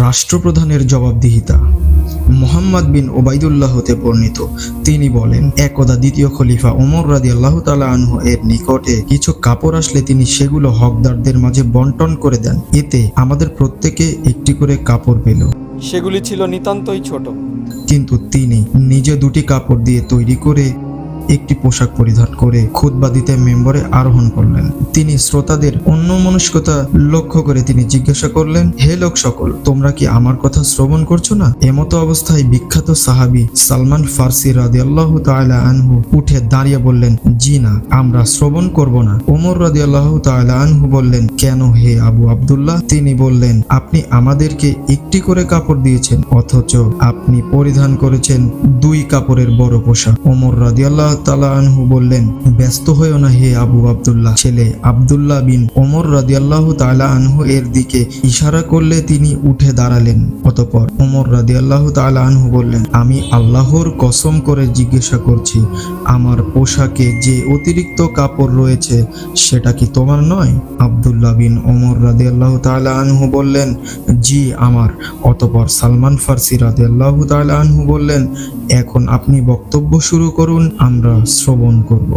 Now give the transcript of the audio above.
রাষ্ট্রপ্রধানের জবাবদিহিতা। মুহাম্মদ বিন ওবাইদুল্লাহ হতে বর্ণিত, তিনি বলেন, একদা দ্বিতীয় খলিফা ওমর রাদিয়াল্লাহু তাআলা আনহু এর নিকটে কিছু কাপড় আসলে তিনি সেগুলো হকদারদের মাঝে বন্টন করে দেন। এতে আমাদের প্রত্যেকে একটি করে কাপড় পেল। সেগুলি ছিল নিতান্তই ছোট। কিন্তু তিনি নিজে দুটি কাপড় দিয়ে তৈরি করে একটি পোশাক পরিধান করে খুতবা দিতে মেম্বরে আরোহণ করলেন। তিনি শ্রোতাদের অন্যমনস্কতা লক্ষ্য করে তিনি জিজ্ঞাসা করলেন, হে লোক সকল, তোমরা কি আমার কথা শ্রবণ করছো না? এমতো অবস্থায় বিখ্যাত সাহাবী সালমান ফার্সি রাদিয়াল্লাহু তাআলা আনহু উঠে দাঁড়িয়ে বললেন, জি না, আমরা শ্রবণ করব না। ওমর রাদিয়াল্লাহু তাআলা আনহু বললেন, কেন হে আবু আব্দুল্লাহ? তিনি বললেন, আপনি আমাদেরকে একটি করে কাপড় দিয়েছেন, অথচ আপনি পরিধান করেছেন দুই কাপড়ের বড় পোশাক। ওমর রাদিয়াল্লাহু তাআলা আনহু বললেন, ব্যস্ত হইও না হে আবু আব্দুল্লাহ। ছেলে আব্দুল্লাহ বিন ওমর রাদিয়াল্লাহু তাআলা আনহু এর দিকে ইশারা করলে তিনি উঠে দাঁড়ালেন। অতঃপর ওমর রাদিয়াল্লাহু তাআলা আনহু বললেন, আমি আল্লাহর কসম করে জিজ্ঞাসা করছি, আমার পোশাকে যে অতিরিক্ত কাপড় রয়েছে সেটা কি তোমার নয়? আব্দুল্লাহ বিন ওমর রাদিয়াল্লাহু তাআলা আনহু বললেন, জি আমার। অতঃপর সালমান ফার্সি রাদিয়াল্লাহু তাআলা আনহু বললেন, এখন আপনি বক্তব্য শুরু করুন, আমরা শ্রবণ করব।